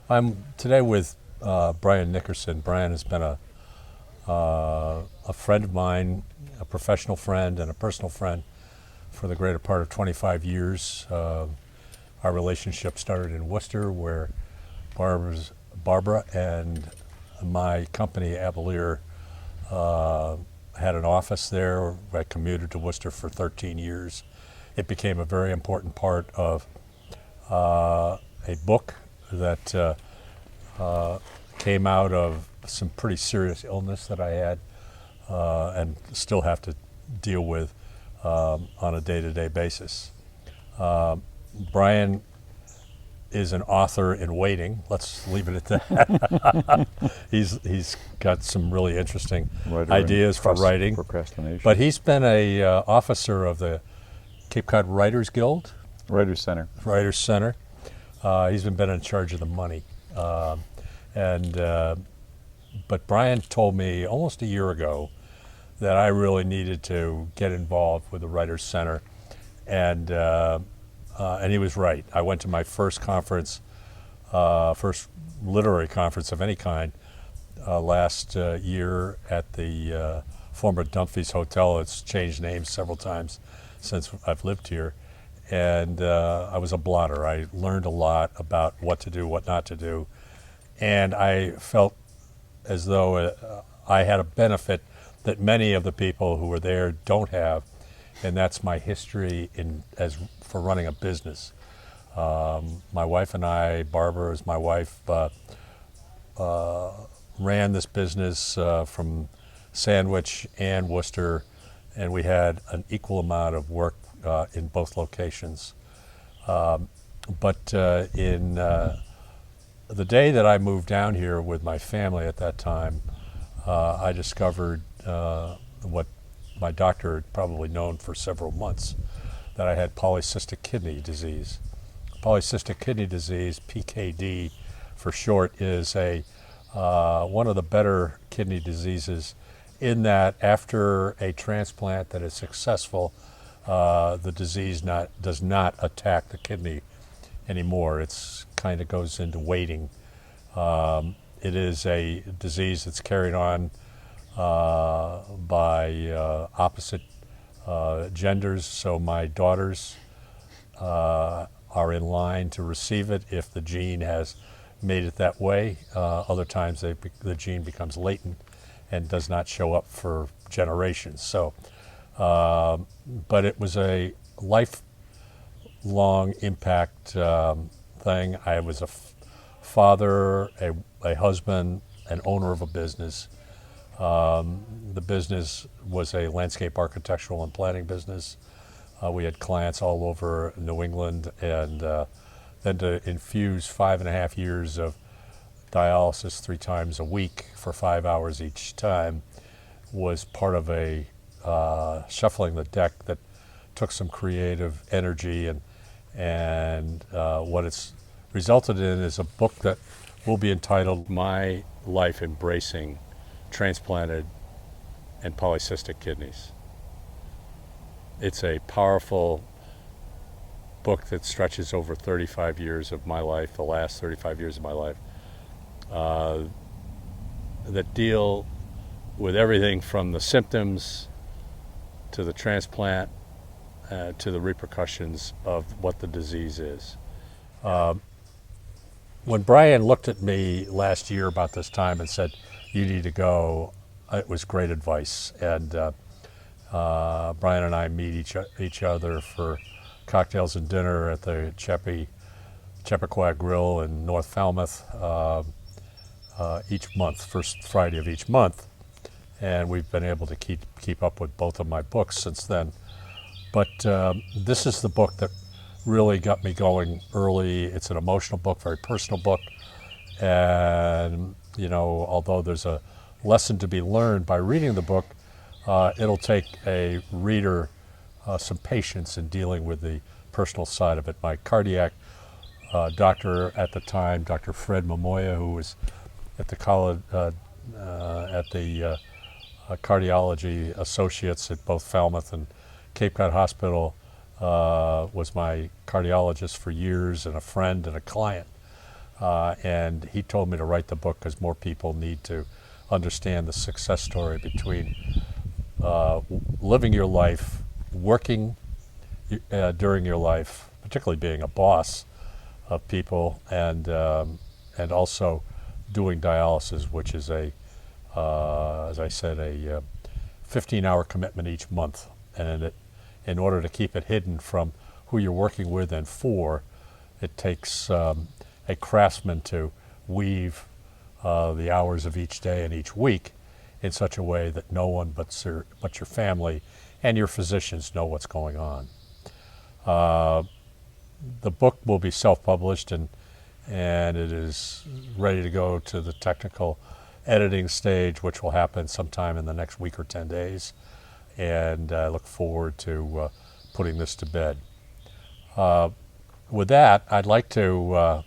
I'm today with Brian Nickerson. Brian has been a friend of mine, a professional friend, and a personal friend for the greater part of 25 years. Our relationship started in Worcester, where Barbara and my company, Avalier, had an office there. I commuted to Worcester for 13 years. It became a very important part of a book that came out of some pretty serious illness that I had and still have to deal with on a day-to-day basis. Brian is an author in waiting. Let's leave it at that. He's got some really interesting Writer ideas for writing. Procrastination. But he's been a officer of the Cape Cod Writers Guild, Writers Center. Writers Center. He's been in charge of the money. But Brian told me almost a year ago that I really needed to get involved with the Writers Center, and he was right. I went to my first conference, first literary conference of any kind, last year at the former Dumfries Hotel. It's changed names several times since I've lived here, and I was a blotter. I learned a lot about what to do, what not to do, and I felt as though I had a benefit that many of the people who were there don't have, and that's my history for running a business. My wife and I, Barbara is my wife, ran this business from Sandwich and Worcester, and we had an equal amount of work in both locations. But in the day that I moved down here with my family at that time, I discovered what my doctor had probably known for several months, that I had polycystic kidney disease. Polycystic kidney disease, PKD for short, is one of the better kidney diseases in that after a transplant that is successful, the disease does not attack the kidney anymore. It's kind of goes into waiting. It is a disease that's carried on by opposite genders, so my daughters are in line to receive it if the gene has made it that way. Other times the gene becomes latent and does not show up for generations. So, but it was a lifelong impact thing. I was a father, a husband, an owner of a business. The business was a landscape architectural and planning business. We had clients all over New England, and then to infuse 5.5 years of dialysis 3 times a week for 5 hours each time was part of a shuffling the deck that took some creative energy, and what it's resulted in is a book that will be entitled My Life Embracing Transplanted and Polycystic Kidneys. It's a powerful book that stretches over 35 years of my life, the last 35 years of my life, that deal with everything from the symptoms to the transplant to the repercussions of what the disease is. When Brian looked at me last year about this time and said, "You need to go," it was great advice. And Brian and I meet each other for cocktails and dinner at the Chepequag Grill in North Falmouth each month, first Friday of each month. And we've been able to keep up with both of my books since then. But this is the book that really got me going early. It's an emotional book, very personal book. And, although there's a lesson to be learned by reading the book, it'll take a reader some patience in dealing with the personal side of it. My cardiac doctor at the time, Dr. Fred Momoya, who was at the college, at the cardiology associates at both Falmouth and Cape Cod Hospital, was my cardiologist for years and a friend and a client. and he told me to write the book because more people need to understand the success story between living your life, working during your life, particularly being a boss of people, and also doing dialysis, which is as I said, a 15-hour commitment each month, and in order to keep it hidden from who you're working with and for, it takes a craftsman to weave the hours of each day and each week in such a way that no one but your family and your physicians know what's going on. The book will be self-published, and it is ready to go to the technical editing stage, which will happen sometime in the next week or 10 days. And I look forward to putting this to bed. With that, I'd like to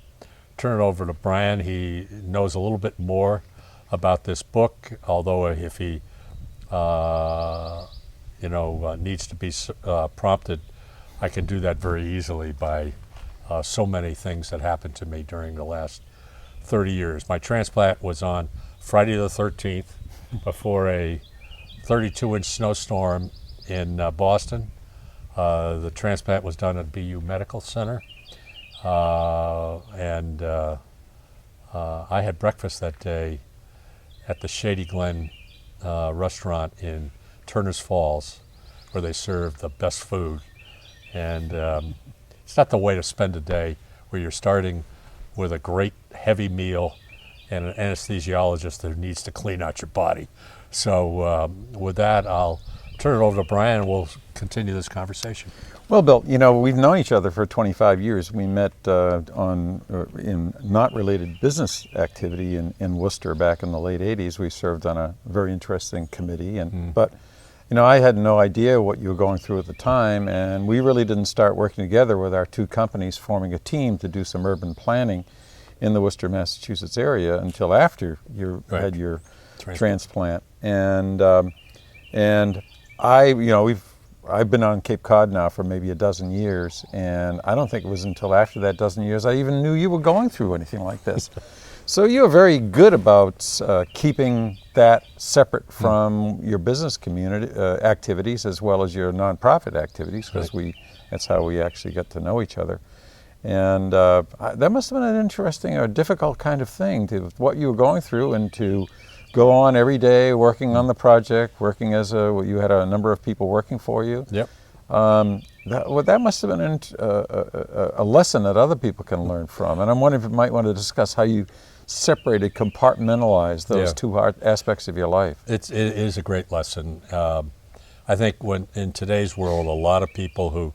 turn it over to Brian. He knows a little bit more about this book, although if he needs to be prompted, I can do that very easily by so many things that happened to me during the last 30 years. My transplant was on Friday the 13th before a 32-inch snowstorm in Boston. The transplant was done at BU Medical Center, and I had breakfast that day at the Shady Glen restaurant in Turner's Falls, where they serve the best food. And it's not the way to spend a day where you're starting with a great heavy meal and an anesthesiologist that needs to clean out your body. So with that, I'll turn it over to Brian and we'll continue this conversation. Well, Bill, we've known each other for 25 years. We met in not related business activity in Worcester back in the late 80s. We served on a very interesting committee, but I had no idea what you were going through at the time, and we really didn't start working together with our two companies forming a team to do some urban planning in the Worcester, Massachusetts area until after you had your transplant. And I've been on Cape Cod now for maybe a dozen years, and I don't think it was until after that dozen years I even knew you were going through anything like this. So you're very good about keeping that separate from your business community activities as well as your nonprofit activities, because that's how we actually get to know each other. And that must have been an interesting or difficult kind of thing, to what you were going through, and to go on every day working on the project, working as you had a number of people working for you. Yep. That must have been a lesson that other people can learn from. And I'm wondering if you might want to discuss how you separated, compartmentalized those two aspects of your life. It is a great lesson. I think in today's world, a lot of people who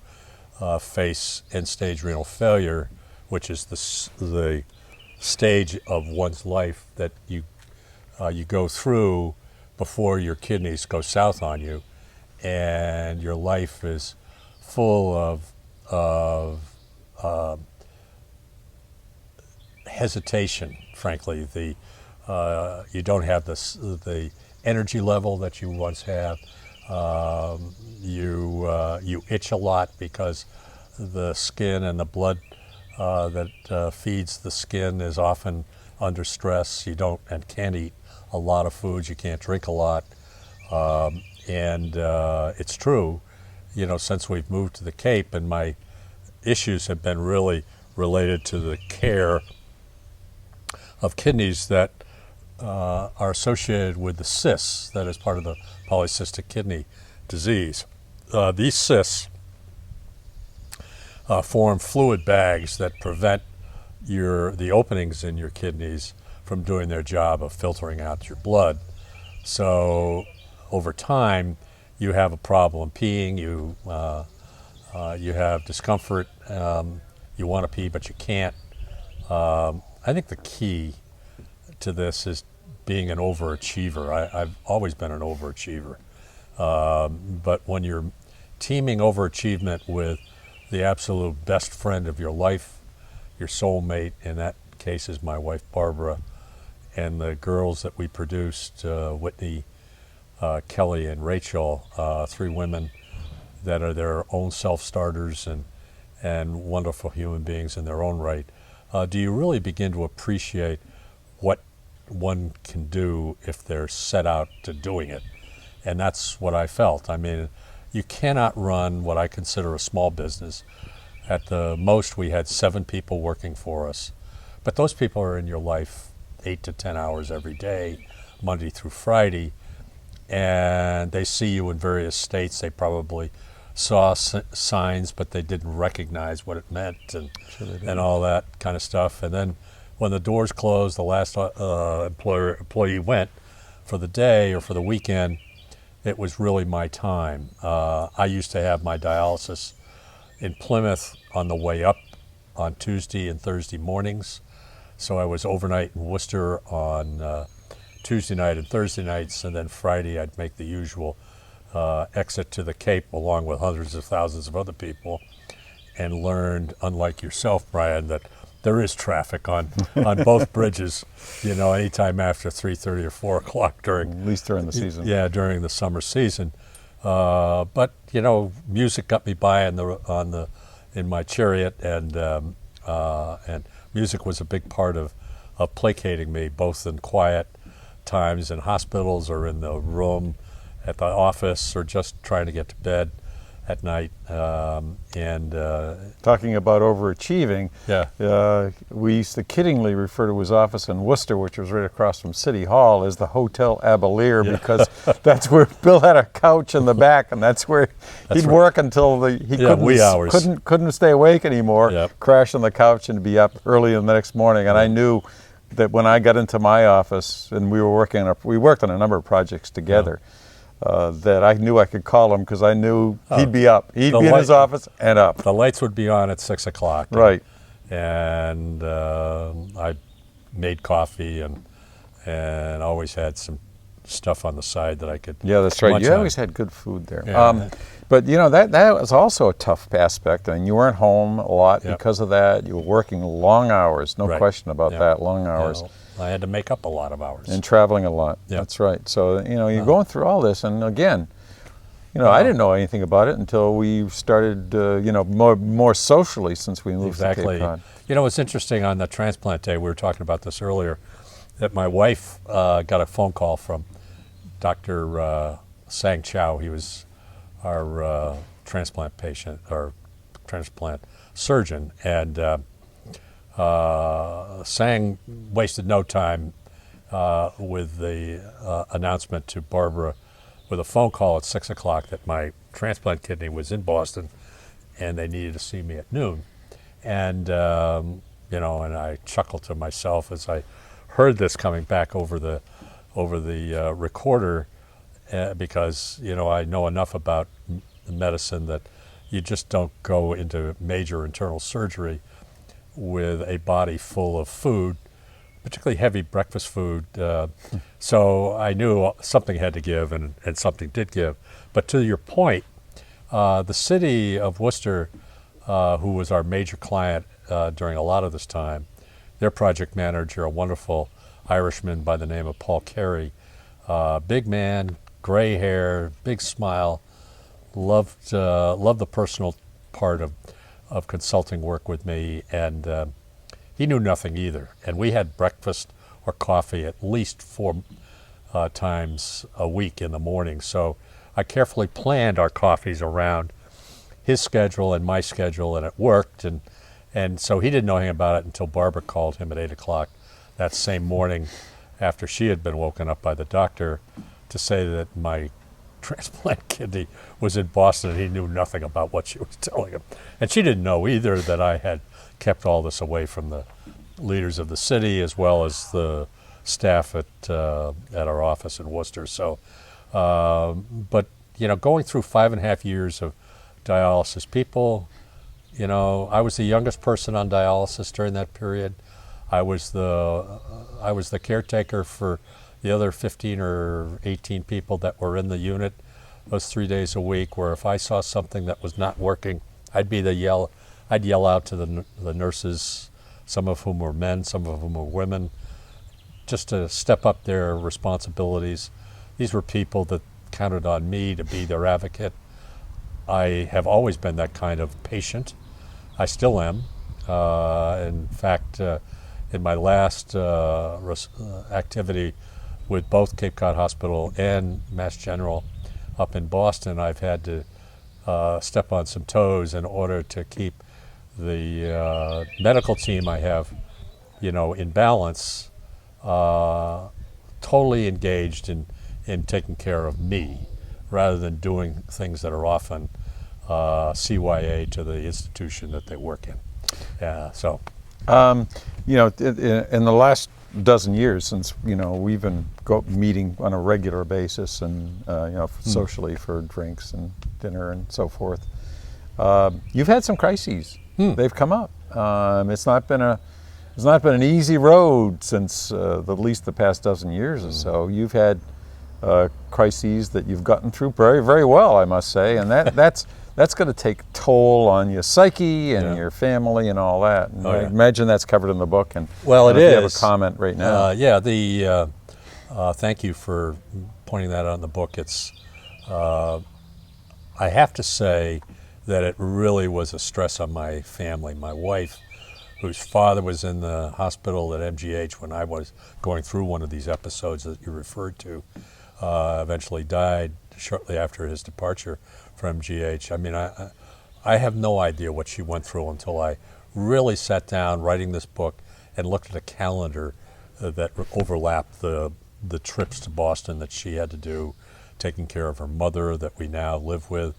face end-stage renal failure, which is the stage of one's life that you go through before your kidneys go south on you, and your life is full of hesitation. Frankly, you don't have the energy level that you once had. You itch a lot because the skin and the blood that feeds the skin is often under stress. You don't and can't eat a lot of foods. You can't drink a lot, and it's true. Since we've moved to the Cape, and my issues have been really related to the care of kidneys that are associated with the cysts that is part of the polycystic kidney disease. These cysts form fluid bags that prevent the openings in your kidneys from doing their job of filtering out your blood. So over time, you have a problem peeing. You have discomfort. You want to pee, but you can't. I think the key to this is being an overachiever. I've always been an overachiever. But when you're teaming overachievement with the absolute best friend of your life, your soulmate, in that case is my wife Barbara, and the girls that we produced, Whitney, Kelly, and Rachel, three women that are their own self-starters and wonderful human beings in their own right. do you really begin to appreciate what one can do if they're set out to doing it. And that's what I felt. I mean, you cannot run what I consider a small business. At the most, we had 7 people working for us. But those people are in your life 8 to 10 hours every day, Monday through Friday. And they see you in various states. They probably saw signs, but they didn't recognize what it meant and all that kind of stuff. And then when the doors closed, the last employee went for the day or for the weekend, it was really my time. I used to have my dialysis in Plymouth on the way up on Tuesday and Thursday mornings. So I was overnight in Worcester on Tuesday night and Thursday nights, and then Friday I'd make the usual exit to the Cape along with hundreds of thousands of other people, and learned, unlike yourself, Brian, that there is traffic on both bridges, you know, anytime after 3:30 or 4 o'clock during, at least during the season. Yeah, during the summer season. But you know, music got me by in my chariot, and music was a big part of placating me, both in quiet times in hospitals or in the room at the office, or just trying to get to bed at night. Talking about overachieving, we used to kiddingly refer to his office in Worcester, which was right across from City Hall, as the Hotel Abelier, because that's where Bill had a couch in the back, and that's where he'd work until he couldn't stay awake anymore, crash on the couch and be up early in the next morning. And I knew that when I got into my office, and we worked on a number of projects together, that I knew I could call him because I knew he'd be up. He'd be in his office and up. The lights would be on at 6 o'clock. Right. And I made coffee and always had some stuff on the side that I could. Yeah, that's right. You always had good food there. Yeah. But you know, that was also a tough aspect. I mean, you weren't home a lot because of that. You were working long hours, no question about that, long hours. I had to make up a lot of hours. And traveling a lot. Yep. That's right. So, you know, you're going through all this, and again, you know, I didn't know anything about it until we started, you know, more socially since we moved to Cape Cod. You know, it's interesting, on the transplant day, we were talking about this earlier, that my wife got a phone call from Dr. Sang Chow. He was our transplant patient, or transplant surgeon, and Sang wasted no time with the announcement to Barbara with a phone call at 6 o'clock that my transplant kidney was in Boston and they needed to see me at noon. And, you know, and I chuckled to myself as I heard this coming back over the recorder, because, you know, I know enough about medicine that you just don't go into major internal surgery with a body full of food, particularly heavy breakfast food. So I knew something had to give, and something did give. But to your point, the city of Worcester, who was our major client during a lot of this time, their project manager, a wonderful Irishman by the name of Paul Carey, big man, gray hair, big smile, loved the personal part of consulting work with me, and he knew nothing either. And we had breakfast or coffee at least 4 times a week in the morning. So I carefully planned our coffees around his schedule and my schedule, and it worked. And so he didn't know anything about it until Barbara called him at 8 o'clock that same morning after she had been woken up by the doctor to say that my transplant kidney was in Boston, and he knew nothing about what she was telling him. And she didn't know either that I had kept all this away from the leaders of the city as well as the staff at our office in Worcester. So, but, you know, going through 5.5 years of dialysis, people, you know, I was the youngest person on dialysis during that period. I was the caretaker for the other 15 or 18 people that were in the unit those 3 days a week, where if I saw something that was not working, I'd yell out to the nurses, some of whom were men, some of whom were women, just to step up their responsibilities. These were people that counted on me to be their advocate. I have always been that kind of patient. I still am. In fact, in my last activity with both Cape Cod Hospital and Mass General up in Boston, I've had to step on some toes in order to keep the medical team I have, in balance, totally engaged in taking care of me, rather than doing things that are often CYA to the institution that they work in. Yeah, so. In the last dozen years since, we've been meeting on a regular basis and, socially for drinks and dinner and so forth, you've had some crises. They've come up. It's not been an easy road since at least the past dozen years or so. You've had crises that you've gotten through very, very well, I must say, and that's going to take toll on your psyche and your family and all that. And I imagine that's covered in the book. And well, it is. If you have a comment right now. Thank you for pointing that out in the book. It's I have to say that it really was a stress on my family. My wife, whose father was in the hospital at MGH when I was going through one of these episodes that you referred to, eventually died shortly after his departure from MGH. I mean, I have no idea what she went through until I really sat down writing this book and looked at a calendar that overlapped the trips to Boston that she had to do, taking care of her mother that we now live with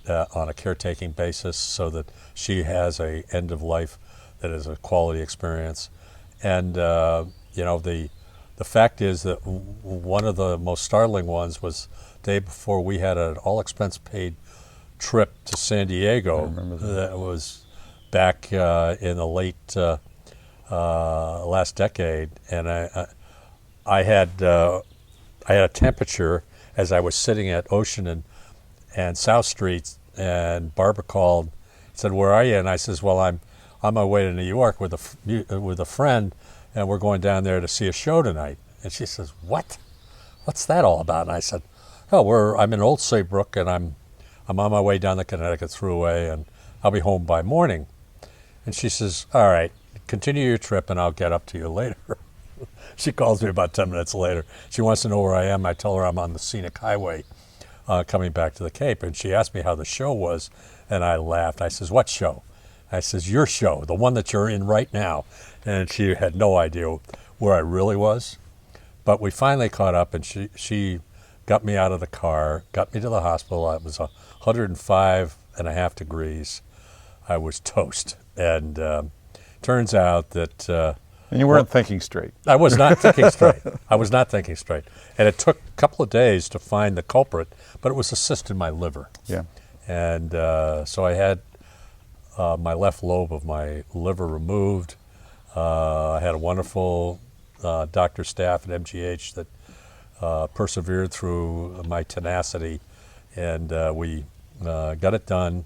on a caretaking basis, so that she has a end of life that is a quality experience. And the fact is that one of the most startling ones was the day before we had an all expense paid trip to San Diego. That was back in the late last decade, and I had a temperature as I was sitting at Ocean and South Streets, and Barbara called, said, "Where are you?" And I says, "Well, I'm on my way to New York with a friend, and we're going down there to see a show tonight." And she says, "What? What's that all about?" And I said, "Oh, I'm in Old Saybrook, and I'm on my way down the Connecticut Thruway, and I'll be home by morning." And she says, "All right, continue your trip, and I'll get up to you later." She calls me about 10 minutes later. She wants to know where I am. I tell her I'm on the scenic highway coming back to the Cape, and she asked me how the show was, and I laughed. I says, "What show?" I says, "Your show, the one that you're in right now." And she had no idea where I really was. But we finally caught up, and she got me out of the car, got me to the hospital. It was 105.5 degrees. I was toast. And turns out that... and you weren't thinking straight. I was not thinking straight. I was not thinking straight. And it took a couple of days to find the culprit, but it was a cyst in my liver. Yeah. And so I had my left lobe of my liver removed. I had a wonderful doctor staff at MGH that persevered through my tenacity, and we got it done.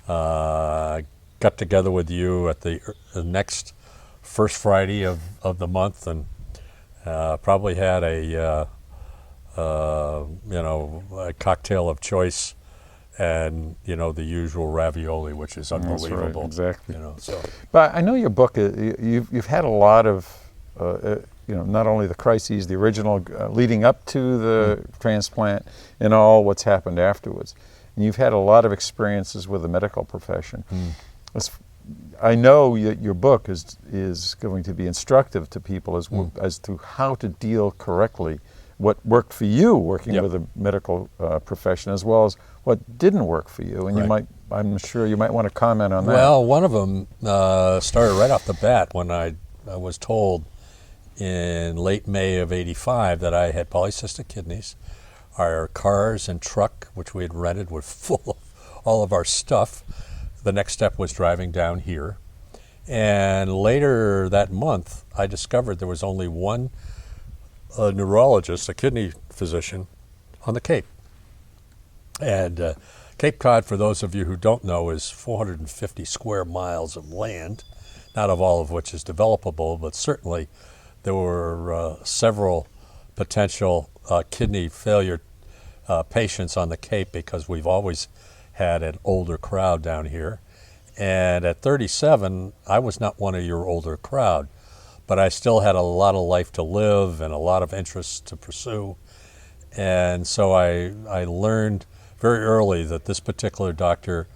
Got together with you at the next first Friday of the month, and probably had a cocktail of choice, and the usual ravioli, which is unbelievable. That's right, exactly. So. But I know your book. You've had a lot of, not only the crises, the original leading up to the transplant, and all what's happened afterwards. And you've had a lot of experiences with the medical profession. I know your book is going to be instructive to people as to how to deal correctly, what worked for you working with the medical profession, as well as what didn't work for you. And I'm sure you might want to comment on that. Well, one of them started right off the bat when I was told in late May of '85 that I had polycystic kidneys. Our cars and truck, which we had rented, were full of all of our stuff. The next step was driving down here. And later that month, I discovered there was only one neurologist, a kidney physician, on the Cape. And Cape Cod, for those of you who don't know, is 450 square miles of land, not of all of which is developable, but certainly there were several potential kidney failure patients on the Cape, because we've always had an older crowd down here. And at 37, I was not one of your older crowd, but I still had a lot of life to live and a lot of interests to pursue. And so I learned very early that this particular doctor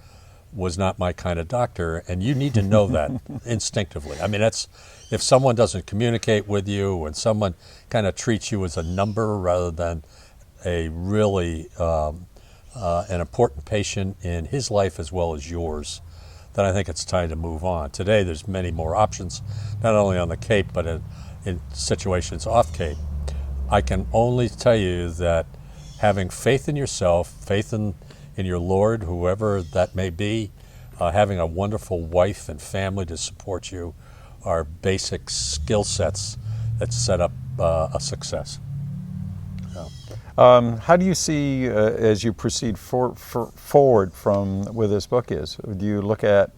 was not my kind of doctor, and you need to know that instinctively. I mean, that's if someone doesn't communicate with you, when someone kind of treats you as a number rather than a really an important patient in his life as well as yours, then I think it's time to move on. Today, there's many more options, not only on the Cape, but in situations off Cape. I can only tell you that having faith in yourself, faith in your Lord, whoever that may be, having a wonderful wife and family to support you are basic skill sets that set up a success. So. How do you see as you proceed forward from where this book is? Do you look at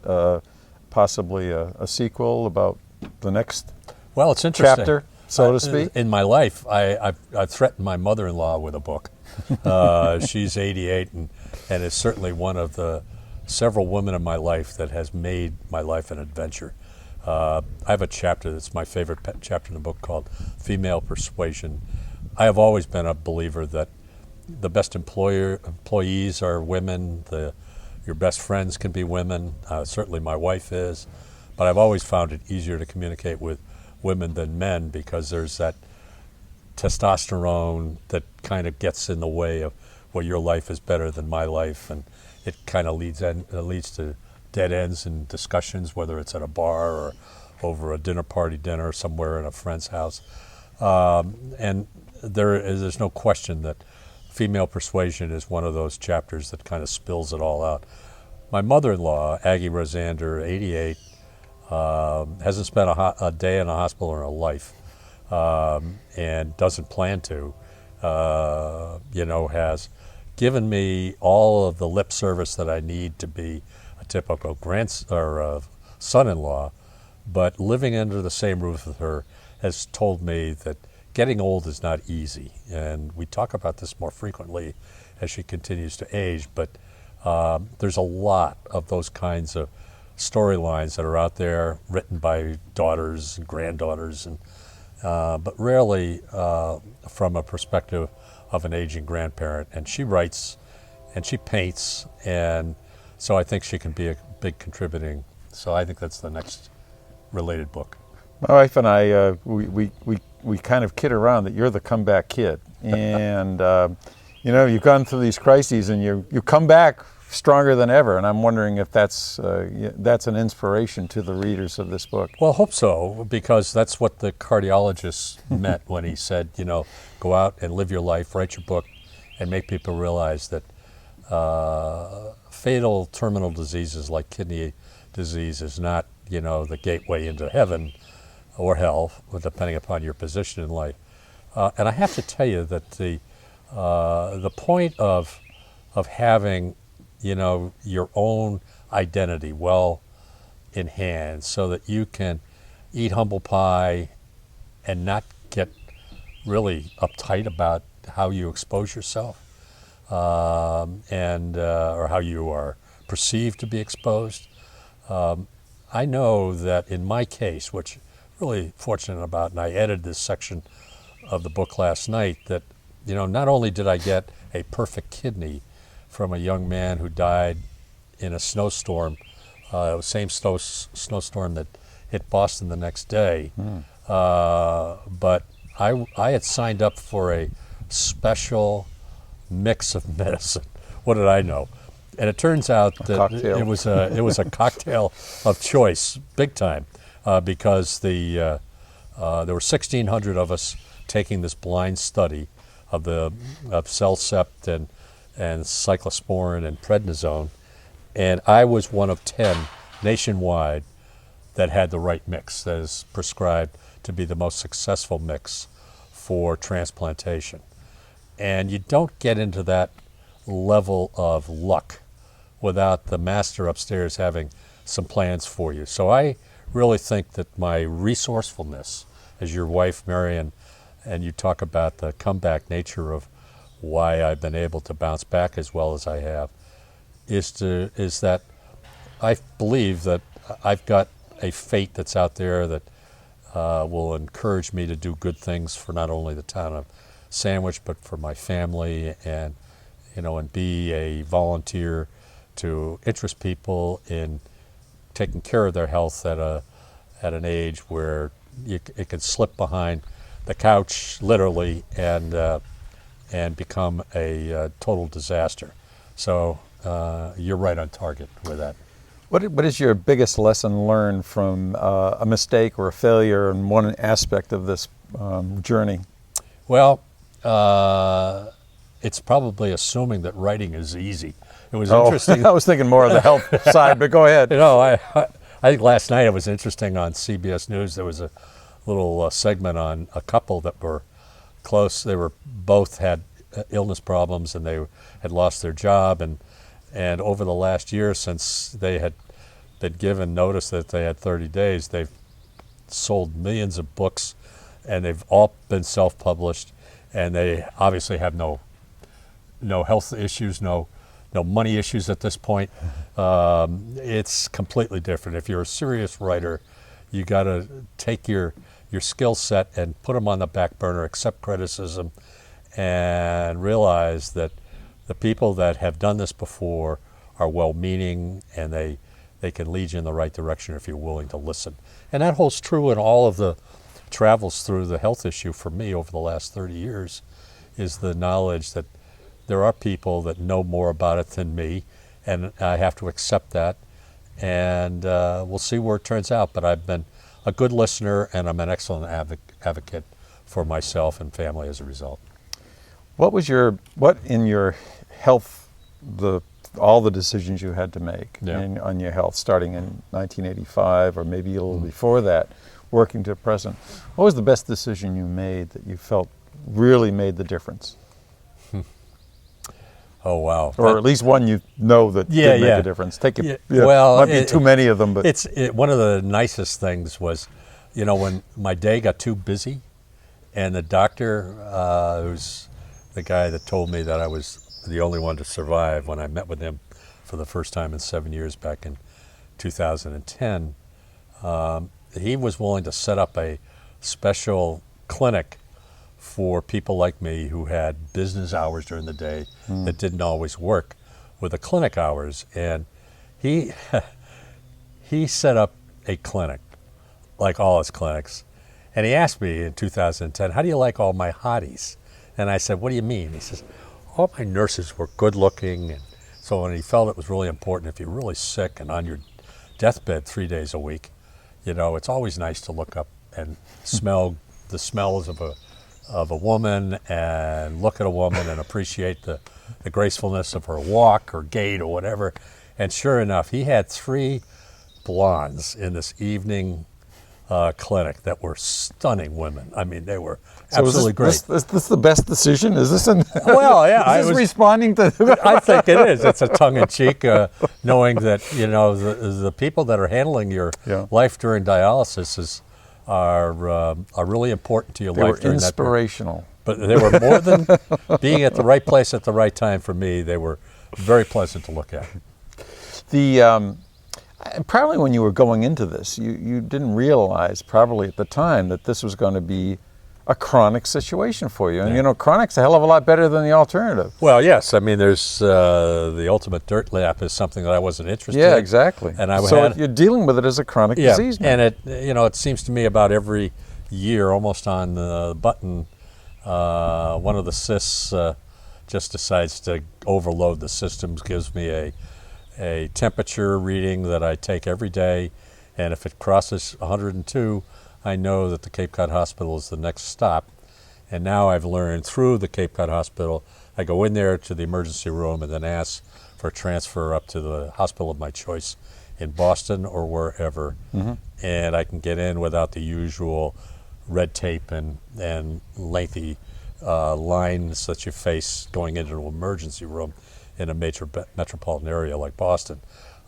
possibly a sequel about the next well, it's interesting. chapter, so to speak? In my life, I threatened my mother-in-law with a book. She's 88 and is certainly one of the several women in my life that has made my life an adventure. I have a chapter that's my favorite chapter in the book called Female Persuasion. I have always been a believer that the best employees are women, your best friends can be women, certainly my wife is, but I've always found it easier to communicate with women than men because there's that testosterone that kind of gets in the way of, well, your life is better than my life, and it kind of leads to dead ends in discussions, whether it's at a bar or over a dinner somewhere in a friend's house. And there's no question that female persuasion is one of those chapters that kind of spills it all out. My mother-in-law, Aggie Rosander, 88, hasn't spent a day in a hospital in her life, and doesn't plan to, has given me all of the lip service that I need to be a typical son-in-law, but living under the same roof with her has told me that getting old is not easy, and we talk about this more frequently as she continues to age, but there's a lot of those kinds of storylines that are out there written by daughters and granddaughters, and but rarely from a perspective of an aging grandparent. And she writes and she paints, and so I think she can be a big contributing. So I think that's the next related book. My wife and I, we kind of kid around that you're the comeback kid, and you've gone through these crises, and you come back stronger than ever. And I'm wondering if that's an inspiration to the readers of this book. Well, I hope so, because that's what the cardiologist meant when he said, go out and live your life, write your book, and make people realize that fatal terminal diseases like kidney disease is not, the gateway into heaven or hell, depending upon your position in life. And I have to tell you that the point of having, your own identity well in hand, so that you can eat humble pie and not get really uptight about how you expose yourself, or how you are perceived to be exposed. I know that in my case, which really fortunate about, and I edited this section of the book last night, that not only did I get a perfect kidney from a young man who died in a snowstorm, same snowstorm that hit Boston the next day, but I had signed up for a special mix of medicine. What did I know? And it turns out that it was a cocktail of choice, big time. Because there were 1,600 of us taking this blind study of Cellcept and cyclosporin and prednisone, and I was one of 10 nationwide that had the right mix, that is prescribed to be the most successful mix for transplantation. And you don't get into that level of luck without the master upstairs having some plans for you. So I really think that my resourcefulness, as your wife, Marion, and you talk about the comeback nature of why I've been able to bounce back as well as I have, is that I believe that I've got a fate that's out there that will encourage me to do good things for not only the town of Sandwich, but for my family, and and be a volunteer to interest people in taking care of their health at an age where it can slip behind the couch literally and become a total disaster. So you're right on target with that. What is your biggest lesson learned from a mistake or a failure in one aspect of this journey? Well, it's probably assuming that writing is easy. It was interesting. I was thinking more of the health side, but go ahead. I think last night it was interesting on CBS News. There was a little segment on a couple that were close. They were both had illness problems, and they had lost their job, and over the last year, since they had been given notice that they had 30 days, they've sold millions of books, and they've all been self-published, and they obviously have no health issues, no money issues at this point. It's completely different. If you're a serious writer, you got to take your skill set and put them on the back burner, accept criticism, and realize that the people that have done this before are well-meaning, and they can lead you in the right direction if you're willing to listen. And that holds true in all of the travels through the health issue for me over the last 30 years, is the knowledge that there are people that know more about it than me, and I have to accept that. And we'll see where it turns out. But I've been a good listener, and I'm an excellent advocate for myself and family as a result. What in your health, all the decisions you had to make on your health, starting in 1985 or maybe a little before that, working to present, what was the best decision you made that you felt really made the difference? Oh, wow. Or at least one you know that did make a difference. Well, might be too many of them, but one of the nicest things was, when my day got too busy, and the doctor, who's the guy that told me that I was the only one to survive when I met with him for the first time in 7 years back in 2010, he was willing to set up a special clinic for people like me who had business hours during the day that didn't always work with the clinic hours. And he set up a clinic, like all his clinics. And he asked me in 2010, how do you like all my hotties? And I said, what do you mean? He says, all my nurses were good looking. And so when he felt it was really important, if you're really sick and on your deathbed 3 days a week, it's always nice to look up and smell the smells of a woman, and look at a woman and appreciate the gracefulness of her walk or gait or whatever. And sure enough, he had 3 blondes in this evening clinic that were stunning women. I mean, they were absolutely great. Is this the best decision? Is this well, yeah, is this responding to? I think it is. It's a tongue-in-cheek, knowing that the people that are handling your life during dialysis are really important to your life during that period. Inspirational. But they were more than being at the right place at the right time for me. They were very pleasant to look at. Probably when you were going into this, you didn't realize probably at the time that this was going to be a chronic situation for you. And chronic's a hell of a lot better than the alternative. Well, yes. I mean, there's the ultimate dirt lap is something that I wasn't interested in. Yeah, exactly. And you're dealing with it as a chronic disease now. And it seems to me about every year, almost on the button, one of the cysts just decides to overload the systems, gives me a temperature reading that I take every day, and if it crosses 102, I know that the Cape Cod Hospital is the next stop. And now I've learned through the Cape Cod Hospital, I go in there to the emergency room and then ask for a transfer up to the hospital of my choice in Boston or wherever. Mm-hmm. And I can get in without the usual red tape and lengthy lines that you face going into an emergency room in a major metropolitan area like Boston.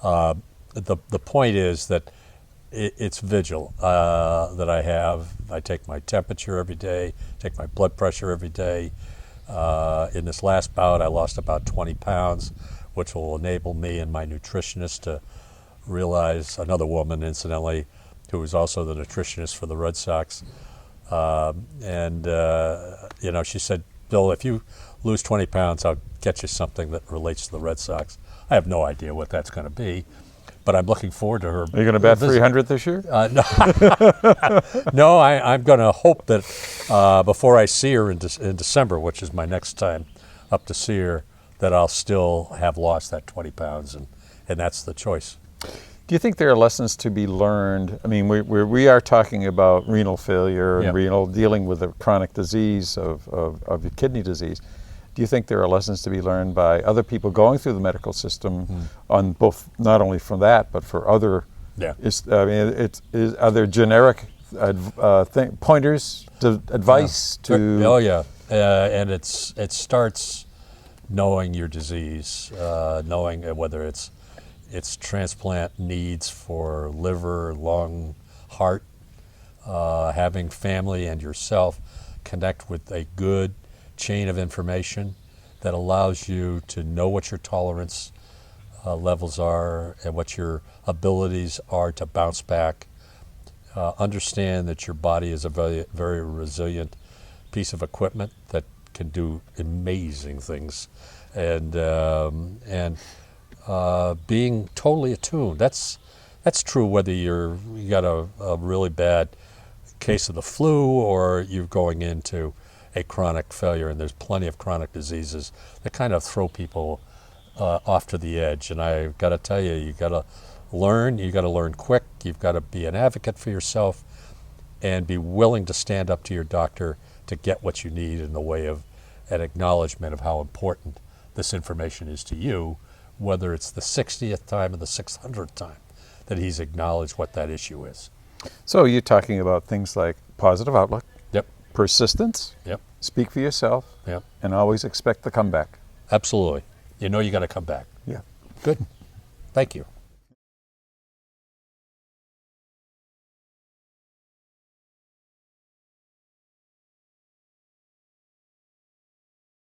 The point is that it's vigil that I have. I take my temperature every day, take my blood pressure every day. In this last bout, I lost about 20 pounds, which will enable me and my nutritionist to realize another woman, incidentally, who was also the nutritionist for the Red Sox. She said, Bill, if you lose 20 pounds, I'll get you something that relates to the Red Sox. I have no idea what that's going to be, but I'm looking forward to her. Are you going to bat 300 this year? No, no. I'm going to hope that before I see her in December, which is my next time up to see her, that I'll still have lost that 20 pounds, and that's the choice. Do you think there are lessons to be learned? I mean, we are talking about renal failure and dealing with a chronic disease of your kidney disease. Do you think there are lessons to be learned by other people going through the medical system on both, not only from that, but for other? Yeah. Are there generic pointers to advice to? Oh yeah, and it starts knowing your disease, knowing whether it's transplant needs for liver, lung, heart, having family and yourself connect with a good chain of information that allows you to know what your tolerance levels are and what your abilities are to bounce back. Understand that your body is a very, very resilient piece of equipment that can do amazing things, and being totally attuned. That's true whether you got a really bad case of the flu or you're going into a chronic failure, and there's plenty of chronic diseases that kind of throw people off to the edge. And I've got to tell you, you got to learn quick, you've got to be an advocate for yourself and be willing to stand up to your doctor to get what you need in the way of an acknowledgement of how important this information is to you, whether it's the 60th time or the 600th time that he's acknowledged what that issue is. So you're talking about things like positive outlook, Yep. persistence, Yep. speak for yourself, Yep. and always expect the comeback. Absolutely. You know you got to come back. Yeah. Good. Thank you.